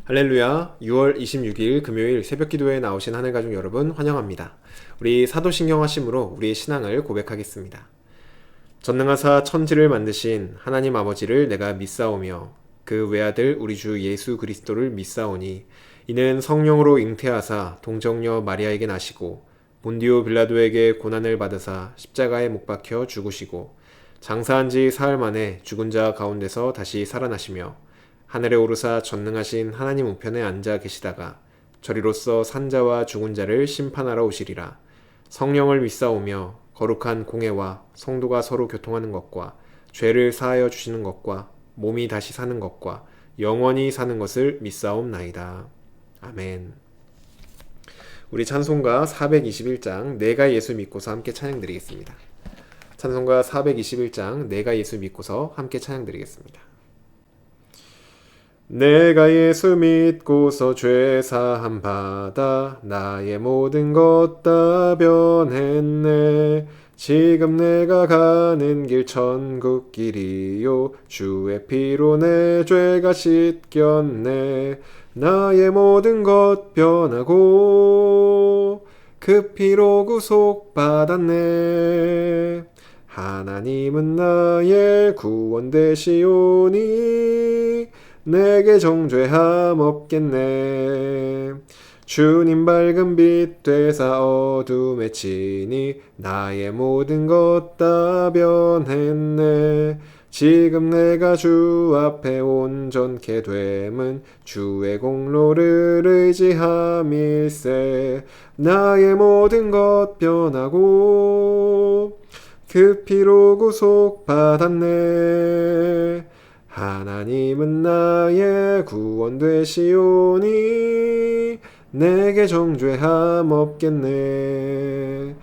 할렐루야. 6월 26일 금요일 새벽 기도에 나오신 하늘가족 여러분 환영합니다. 우리 사도신경 하심으로 우리의 신앙을 고백하겠습니다. 전능하사 천지를 만드신 하나님 아버지를 내가 믿사오며 그 외아들 우리 주 예수 그리스도를 믿사오니 이는 성령으로 잉태하사 동정녀 마리아에게 나시고 본디오 빌라도에게 고난을 받으사 십자가에 못 박혀 죽으시고 장사한 지 사흘 만에 죽은 자 가운데서 다시 살아나시며 하늘에 오르사 전능하신 하나님 우편에 앉아 계시다가 저리로서 산자와 죽은 자를 심판하러 오시리라. 성령을 믿사오며 거룩한 공회와 성도가 서로 교통하는 것과 죄를 사하여 주시는 것과 몸이 다시 사는 것과 영원히 사는 것을 믿사옵나이다. 아멘. 우리 찬송가 421장 내가 예수 믿고서 함께 찬양드리겠습니다. 찬송가 421장 내가 예수 믿고서 함께 찬양드리겠습니다. 내가 예수 믿고서 죄 사함 받아 나의 모든 것 다 변했네. 지금 내가 가는 길 천국 길이요 주의 피로 내 죄가 씻겼네. 나의 모든 것 변하고 그 피로 구속 받았네. 하나님은 나의 구원 되시오니 내게 정죄함 없겠네. 주님 밝은 빛 되사 어둠에 치니 나의 모든 것 다 변했네. 지금 내가 주 앞에 온전케 됨은 주의 공로를 의지함일세. 나의 모든 것 변하고 그 피로 구속 받았네. 하나님은 나의 구원 되시오니 내게 정죄함 없겠네.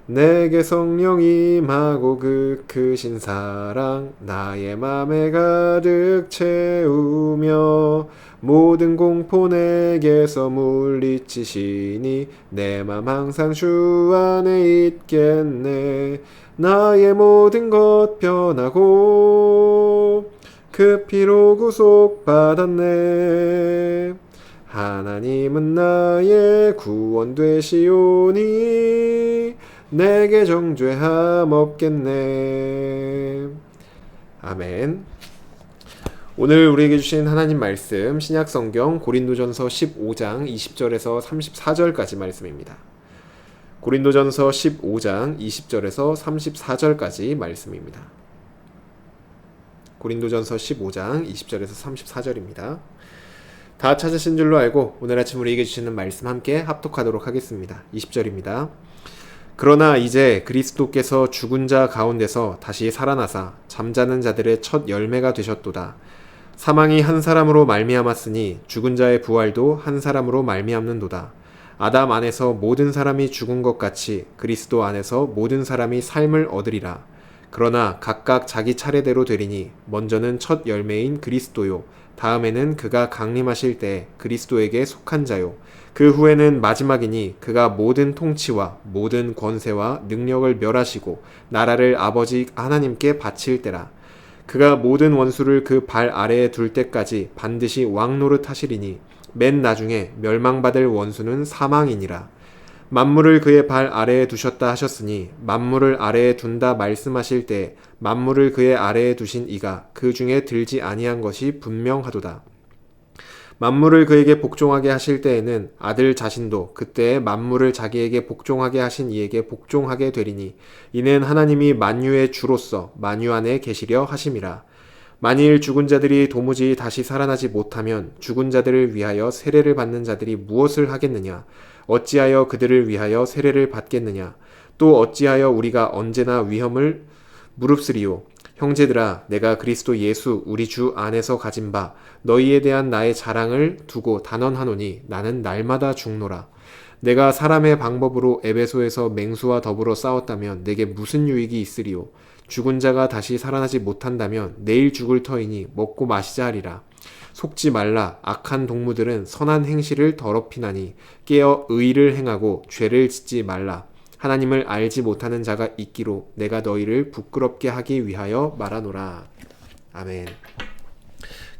내게 성령 임하고 그 크신 사랑 나의 맘에 가득 채우며 모든 공포 내게서 물리치시니 내 맘 항상 주 안에 있겠네. 나의 모든 것 변하고 그 피로 구속 받았네. 하나님은 나의 구원 되시오니 내게 정죄함 없겠네. 아멘. 오늘 우리에게 주신 하나님 말씀 신약성경 고린도전서 15장 20절에서 34절까지 말씀입니다. 고린도전서 15장 20절에서 34절까지 말씀입니다. 고린도전서 15장 20절에서 34절입니다. 다 찾으신 줄로 알고 오늘 아침 우리에게 주시는 말씀 함께 합독하도록 하겠습니다. 20절입니다. 그러나 이제 그리스도께서 죽은 자 가운데서 다시 살아나사 잠자는 자들의 첫 열매가 되셨도다. 사망이 한 사람으로 말미암았으니 죽은 자의 부활도 한 사람으로 말미암는도다. 아담 안에서 모든 사람이 죽은 것 같이 그리스도 안에서 모든 사람이 삶을 얻으리라. 그러나 각각 자기 차례대로 되리니 먼저는 첫 열매인 그리스도요 다음에는 그가 강림하실 때 그리스도에게 속한 자요 그 후에는 마지막이니 그가 모든 통치와 모든 권세와 능력을 멸하시고 나라를 아버지 하나님께 바칠 때라. 그가 모든 원수를 그 발 아래에 둘 때까지 반드시 왕 노릇하시리니 맨 나중에 멸망받을 원수는 사망이니라. 만물을 그의 발 아래에 두셨다 하셨으니 만물을 아래에 둔다 말씀하실 때 만물을 그의 아래에 두신 이가 그 중에 들지 아니한 것이 분명하도다. 만물을 그에게 복종하게 하실 때에는 아들 자신도 그때에 만물을 자기에게 복종하게 하신 이에게 복종하게 되리니 이는 하나님이 만유의 주로서 만유 안에 계시려 하심이라. 만일 죽은 자들이 도무지 다시 살아나지 못하면 죽은 자들을 위하여 세례를 받는 자들이 무엇을 하겠느냐? 어찌하여 그들을 위하여 세례를 받겠느냐? 또 어찌하여 우리가 언제나 위험을 무릅쓰리요? 형제들아, 내가 그리스도 예수 우리 주 안에서 가진 바 너희에 대한 나의 자랑을 두고 단언하노니 나는 날마다 죽노라. 내가 사람의 방법으로 에베소에서 맹수와 더불어 싸웠다면 내게 무슨 유익이 있으리요? 죽은 자가 다시 살아나지 못한다면 내일 죽을 터이니 먹고 마시자 하리라. 속지 말라. 악한 동무들은 선한 행실을 더럽히나니 깨어 의를 행하고 죄를 짓지 말라. 하나님을 알지 못하는 자가 있기로 내가 너희를 부끄럽게 하기 위하여 말하노라. 아멘.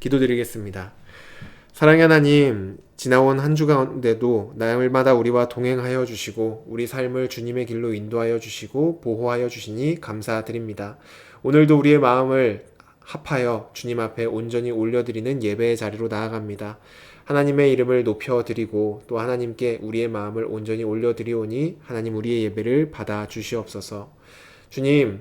기도드리겠습니다. 사랑의 하나님, 지나온 한 주 가운데도 날마다 우리와 동행하여 주시고 우리 삶을 주님의 길로 인도하여 주시고 보호하여 주시니 감사드립니다. 오늘도 우리의 마음을 합하여 주님 앞에 온전히 올려드리는 예배의 자리로 나아갑니다. 하나님의 이름을 높여드리고 또 하나님께 우리의 마음을 온전히 올려드리오니 하나님 우리의 예배를 받아 주시옵소서. 주님,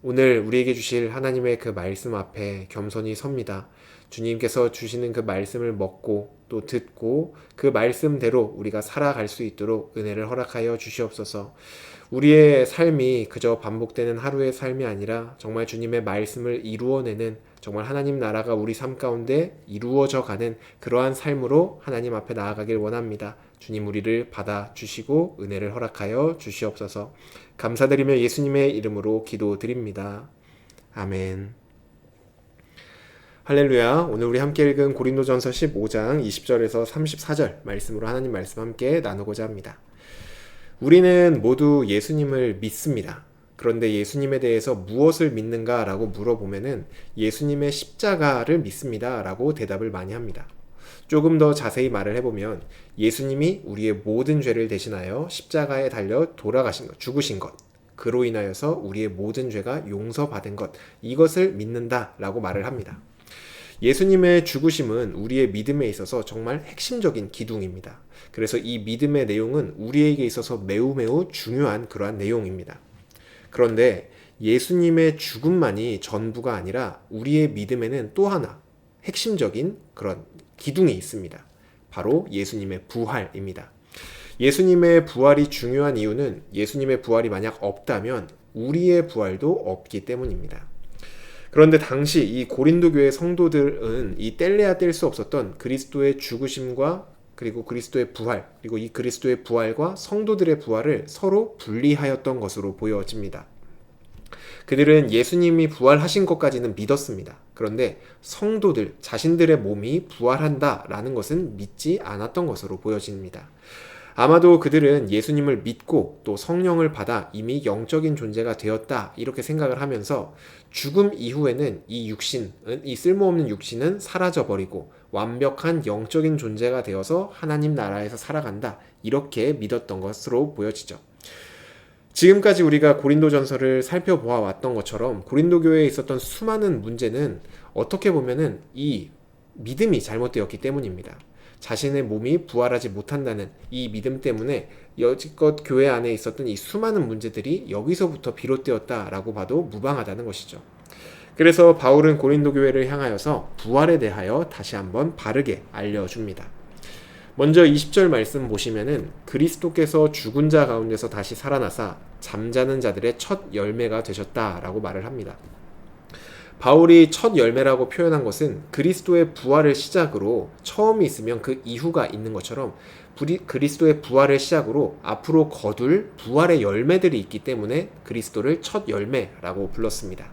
오늘 우리에게 주실 하나님의 그 말씀 앞에 겸손히 섭니다. 주님께서 주시는 그 말씀을 먹고 또 듣고 그 말씀대로 우리가 살아갈 수 있도록 은혜를 허락하여 주시옵소서. 우리의 삶이 그저 반복되는 하루의 삶이 아니라 정말 주님의 말씀을 이루어내는, 정말 하나님 나라가 우리 삶 가운데 이루어져 가는 그러한 삶으로 하나님 앞에 나아가길 원합니다. 주님, 우리를 받아주시고 은혜를 허락하여 주시옵소서. 감사드리며 예수님의 이름으로 기도드립니다. 아멘. 할렐루야. 오늘 우리 함께 읽은 고린도전서 15장 20절에서 34절 말씀으로 하나님 말씀 함께 나누고자 합니다. 우리는 모두 예수님을 믿습니다. 그런데 예수님에 대해서 무엇을 믿는가 라고 물어보면은 예수님의 십자가를 믿습니다 라고 대답을 많이 합니다. 조금 더 자세히 말을 해보면 예수님이 우리의 모든 죄를 대신하여 십자가에 달려 돌아가신 것, 죽으신 것, 그로 인하여서 우리의 모든 죄가 용서받은 것, 이것을 믿는다 라고 말을 합니다. 예수님의 죽으심은 우리의 믿음에 있어서 정말 핵심적인 기둥입니다. 그래서 이 믿음의 내용은 우리에게 있어서 매우 중요한 그러한 내용입니다. 그런데 예수님의 죽음만이 전부가 아니라 우리의 믿음에는 또 하나 핵심적인 그런 기둥이 있습니다. 바로 예수님의 부활입니다. 예수님의 부활이 중요한 이유는 예수님의 부활이 만약 없다면 우리의 부활도 없기 때문입니다. 그런데 당시 이 고린도 교회 성도들은 이 뗄래야 뗄 수 없었던 그리스도의 죽으심과 그리고 그리스도의 부활, 그리고 이 그리스도의 부활과 성도들의 부활을 서로 분리하였던 것으로 보여집니다. 그들은 예수님이 부활하신 것까지는 믿었습니다. 그런데 성도들, 자신들의 몸이 부활한다라는 것은 믿지 않았던 것으로 보여집니다. 아마도 그들은 예수님을 믿고 또 성령을 받아 이미 영적인 존재가 되었다 이렇게 생각을 하면서 죽음 이후에는 이 육신은, 이 쓸모없는 육신은 사라져버리고 완벽한 영적인 존재가 되어서 하나님 나라에서 살아간다 이렇게 믿었던 것으로 보여지죠. 지금까지 우리가 고린도전서를 살펴보아 왔던 것처럼 고린도 교회에 있었던 수많은 문제는 어떻게 보면은 이 믿음이 잘못되었기 때문입니다. 자신의 몸이 부활하지 못한다는 이 믿음 때문에 여지껏 교회 안에 있었던 이 수많은 문제들이 여기서부터 비롯되었다라고 봐도 무방하다는 것이죠. 그래서 바울은 고린도 교회를 향하여서 부활에 대하여 다시 한번 바르게 알려줍니다. 먼저 20절 말씀 보시면은 그리스도께서 죽은 자 가운데서 다시 살아나사 잠자는 자들의 첫 열매가 되셨다라고 말을 합니다. 바울이 첫 열매라고 표현한 것은 그리스도의 부활을 시작으로 처음이 있으면 그 이후가 있는 것처럼 그리스도의 부활을 시작으로 앞으로 거둘 부활의 열매들이 있기 때문에 그리스도를 첫 열매라고 불렀습니다.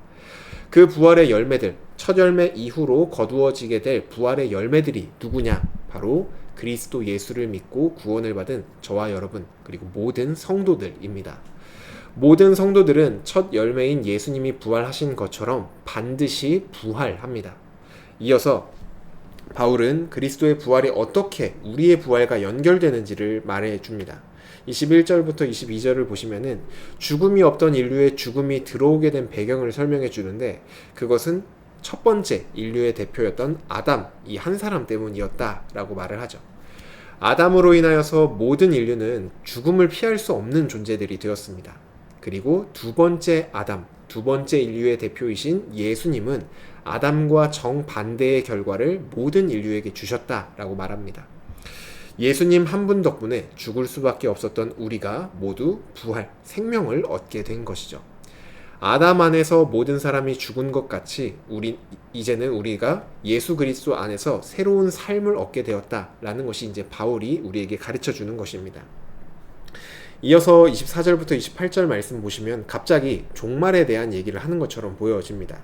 그 부활의 열매들, 첫 열매 이후로 거두어지게 될 부활의 열매들이 누구냐? 바로 그리스도 예수를 믿고 구원을 받은 저와 여러분, 그리고 모든 성도들입니다. 모든 성도들은 첫 열매인 예수님이 부활하신 것처럼 반드시 부활합니다. 이어서 바울은 그리스도의 부활이 어떻게 우리의 부활과 연결되는지를 말해줍니다. 21절부터 22절을 보시면은 죽음이 없던 인류의 죽음이 들어오게 된 배경을 설명해 주는데 그것은 첫 번째 인류의 대표였던 아담, 이 한 사람 때문이었다라고 말을 하죠. 아담으로 인하여서 모든 인류는 죽음을 피할 수 없는 존재들이 되었습니다. 그리고 두 번째 아담, 두 번째 인류의 대표이신 예수님은 아담과 정반대의 결과를 모든 인류에게 주셨다라고 말합니다. 예수님 한 분 덕분에 죽을 수밖에 없었던 우리가 모두 부활, 생명을 얻게 된 것이죠. 아담 안에서 모든 사람이 죽은 것 같이 이제는 우리가 예수 그리스도 안에서 새로운 삶을 얻게 되었다라는 것이 이제 바울이 우리에게 가르쳐 주는 것입니다. 이어서 24절부터 28절 말씀 보시면 갑자기 종말에 대한 얘기를 하는 것처럼 보여집니다.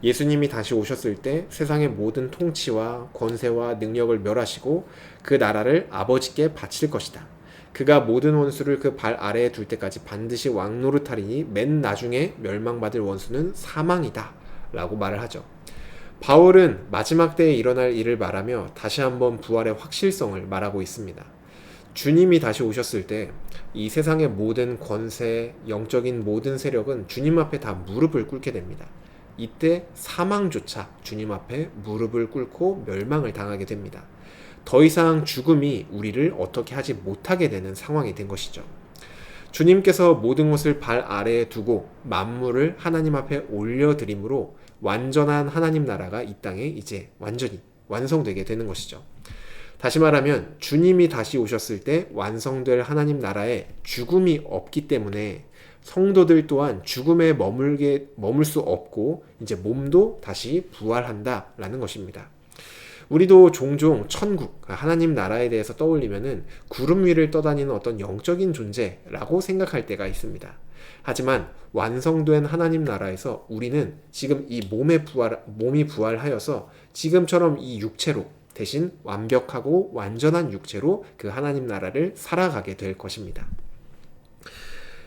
예수님이 다시 오셨을 때 세상의 모든 통치와 권세와 능력을 멸하시고 그 나라를 아버지께 바칠 것이다. 그가 모든 원수를 그 발 아래에 둘 때까지 반드시 왕노릇하리니 맨 나중에 멸망받을 원수는 사망이다 라고 말을 하죠. 바울은 마지막 때에 일어날 일을 말하며 다시 한번 부활의 확실성을 말하고 있습니다. 주님이 다시 오셨을 때 이 세상의 모든 권세, 영적인 모든 세력은 주님 앞에 다 무릎을 꿇게 됩니다. 이때 사망조차 주님 앞에 무릎을 꿇고 멸망을 당하게 됩니다. 더 이상 죽음이 우리를 어떻게 하지 못하게 되는 상황이 된 것이죠. 주님께서 모든 것을 발 아래에 두고 만물을 하나님 앞에 올려드림으로 완전한 하나님 나라가 이 땅에 이제 완전히 완성되게 되는 것이죠. 다시 말하면 주님이 다시 오셨을 때 완성될 하나님 나라에 죽음이 없기 때문에 성도들 또한 죽음에 머물 수 없고 이제 몸도 다시 부활한다라는 것입니다. 우리도 종종 천국, 하나님 나라에 대해서 떠올리면은 구름 위를 떠다니는 어떤 영적인 존재라고 생각할 때가 있습니다. 하지만 완성된 하나님 나라에서 우리는 지금 이 몸이 부활하여서 지금처럼 이 육체로 대신 완벽하고 완전한 육체로 그 하나님 나라를 살아가게 될 것입니다.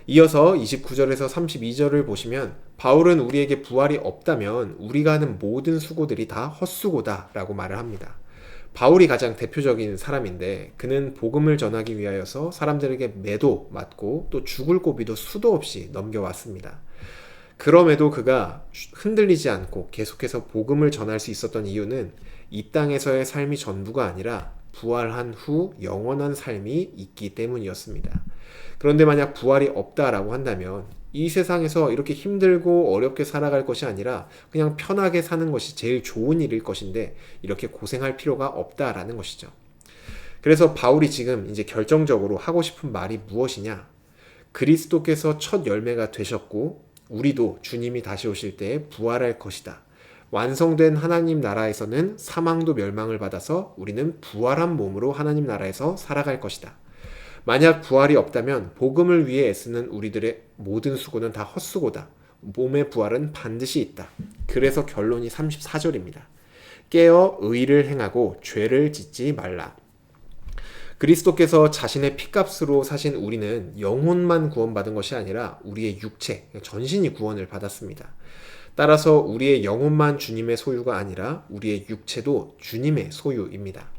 이어서 29절에서 32절을 보시면 바울은 우리에게 부활이 없다면 우리가 하는 모든 수고들이 다 헛수고다 라고 말을 합니다. 바울이 가장 대표적인 사람인데 그는 복음을 전하기 위하여서 사람들에게 매도 맞고 또 죽을 고비도 수도 없이 넘겨왔습니다. 그럼에도 그가 흔들리지 않고 계속해서 복음을 전할 수 있었던 이유는 이 땅에서의 삶이 전부가 아니라 부활한 후 영원한 삶이 있기 때문이었습니다. 그런데 만약 부활이 없다라고 한다면 이 세상에서 이렇게 힘들고 어렵게 살아갈 것이 아니라 그냥 편하게 사는 것이 제일 좋은 일일 것인데 이렇게 고생할 필요가 없다라는 것이죠. 그래서 바울이 지금 이제 결정적으로 하고 싶은 말이 무엇이냐? 그리스도께서 첫 열매가 되셨고 우리도 주님이 다시 오실 때 부활할 것이다. 완성된 하나님 나라에서는 사망도 멸망을 받아서 우리는 부활한 몸으로 하나님 나라에서 살아갈 것이다. 만약 부활이 없다면 복음을 위해 애쓰는 우리들의 모든 수고는 다 헛수고다. 몸의 부활은 반드시 있다. 그래서 결론이 34절입니다. 깨어 의를 행하고 죄를 짓지 말라. 그리스도께서 자신의 피값으로 사신 우리는 영혼만 구원받은 것이 아니라 우리의 육체, 전신이 구원을 받았습니다. 따라서 우리의 영혼만 주님의 소유가 아니라 우리의 육체도 주님의 소유입니다.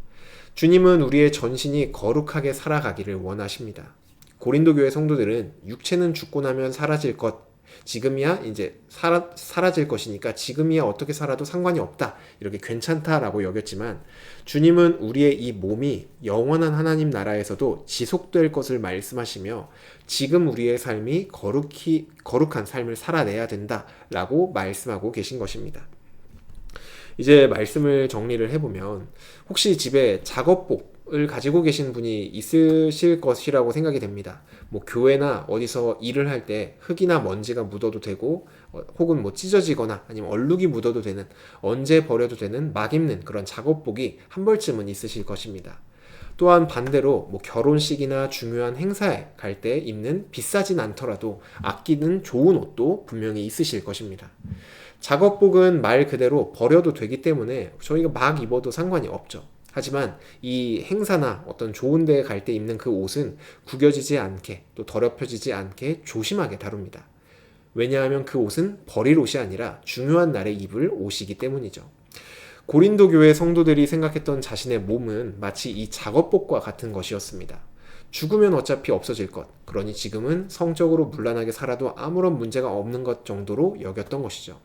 주님은 우리의 전신이 거룩하게 살아가기를 원하십니다. 고린도 교회 성도들은 육체는 죽고 나면 사라질 것, 지금이야 이제 사라질 것이니까 지금이야 어떻게 살아도 상관이 없다. 이렇게 괜찮다라고 여겼지만 주님은 우리의 이 몸이 영원한 하나님 나라에서도 지속될 것을 말씀하시며 지금 우리의 삶이 거룩한 삶을 살아내야 된다라고 말씀하고 계신 것입니다. 이제 말씀을 정리를 해보면 혹시 집에 작업복을 가지고 계신 분이 있으실 것이라고 생각이 됩니다. 뭐 교회나 어디서 일을 할 때 흙이나 먼지가 묻어도 되고 혹은 뭐 찢어지거나 아니면 얼룩이 묻어도 되는 언제 버려도 되는 막 입는 그런 작업복이 한 벌쯤은 있으실 것입니다. 또한 반대로 뭐 결혼식이나 중요한 행사에 갈 때 입는 비싸진 않더라도 아끼는 좋은 옷도 분명히 있으실 것입니다. 작업복은 말 그대로 버려도 되기 때문에 저희가 막 입어도 상관이 없죠. 하지만 이 행사나 어떤 좋은 데에 갈 때 입는 그 옷은 구겨지지 않게 또 더럽혀지지 않게 조심하게 다룹니다. 왜냐하면 그 옷은 버릴 옷이 아니라 중요한 날에 입을 옷이기 때문이죠. 고린도 교회 성도들이 생각했던 자신의 몸은 마치 이 작업복과 같은 것이었습니다. 죽으면 어차피 없어질 것, 그러니 지금은 성적으로 문란하게 살아도 아무런 문제가 없는 것 정도로 여겼던 것이죠.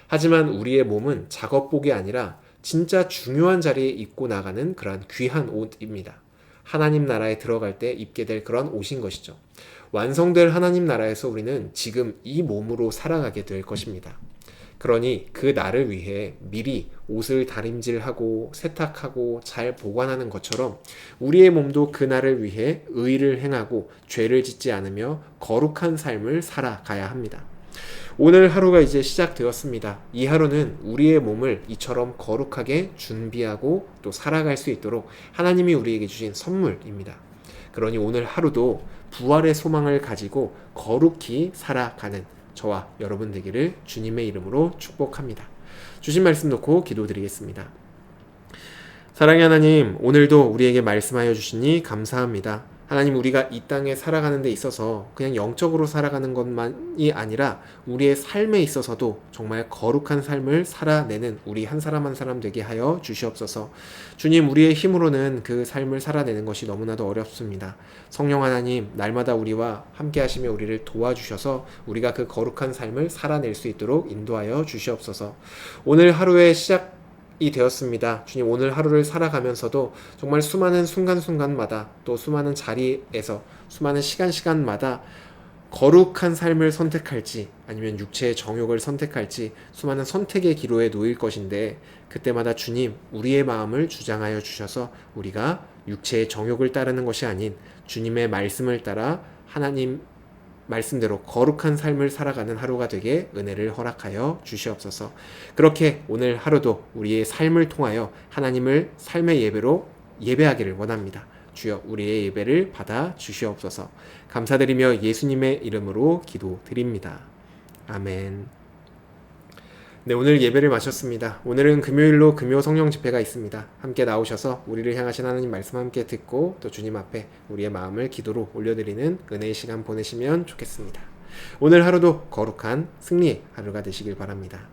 하지만 우리의 몸은 작업복이 아니라 진짜 중요한 자리에 입고 나가는 그러한 귀한 옷입니다. 하나님 나라에 들어갈 때 입게 될 그런 옷인 것이죠. 완성될 하나님 나라에서 우리는 지금 이 몸으로 살아가게 될 것입니다. 그러니 그 날을 위해 미리 옷을 다림질하고 세탁하고 잘 보관하는 것처럼 우리의 몸도 그 날을 위해 의를 행하고 죄를 짓지 않으며 거룩한 삶을 살아가야 합니다. 오늘 하루가 이제 시작되었습니다. 이 하루는 우리의 몸을 이처럼 거룩하게 준비하고 또 살아갈 수 있도록 하나님이 우리에게 주신 선물입니다. 그러니 오늘 하루도 부활의 소망을 가지고 거룩히 살아가는 저와 여러분 되기를 주님의 이름으로 축복합니다. 주신 말씀 놓고 기도드리겠습니다. 사랑의 하나님, 오늘도 우리에게 말씀하여 주시니 감사합니다. 하나님, 우리가 이 땅에 살아가는 데 있어서 그냥 영적으로 살아가는 것만이 아니라 우리의 삶에 있어서도 정말 거룩한 삶을 살아내는 우리 한 사람 한 사람 되게 하여 주시옵소서. 주님, 우리의 힘으로는 그 삶을 살아내는 것이 너무나도 어렵습니다. 성령 하나님, 날마다 우리와 함께 하시며 우리를 도와주셔서 우리가 그 거룩한 삶을 살아낼 수 있도록 인도하여 주시옵소서. 오늘 하루의 이 되었습니다. 주님, 오늘 하루를 살아가면서도 정말 수많은 순간순간마다 또 수많은 자리에서 수많은 시간마다 거룩한 삶을 선택할지 아니면 육체의 정욕을 선택할지 수많은 선택의 기로에 놓일 것인데, 그때마다 주님, 우리의 마음을 주장하여 주셔서 우리가 육체의 정욕을 따르는 것이 아닌 주님의 말씀을 따라 하나님 말씀대로 거룩한 삶을 살아가는 하루가 되게 은혜를 허락하여 주시옵소서. 그렇게 오늘 하루도 우리의 삶을 통하여 하나님을 삶의 예배로 예배하기를 원합니다. 주여, 우리의 예배를 받아 주시옵소서. 감사드리며 예수님의 이름으로 기도드립니다. 아멘. 네, 오늘 예배를 마쳤습니다. 오늘은 금요일로 금요 성령 집회가 있습니다. 함께 나오셔서 우리를 향하신 하나님 말씀 함께 듣고 또 주님 앞에 우리의 마음을 기도로 올려드리는 은혜의 시간 보내시면 좋겠습니다. 오늘 하루도 거룩한 승리의 하루가 되시길 바랍니다.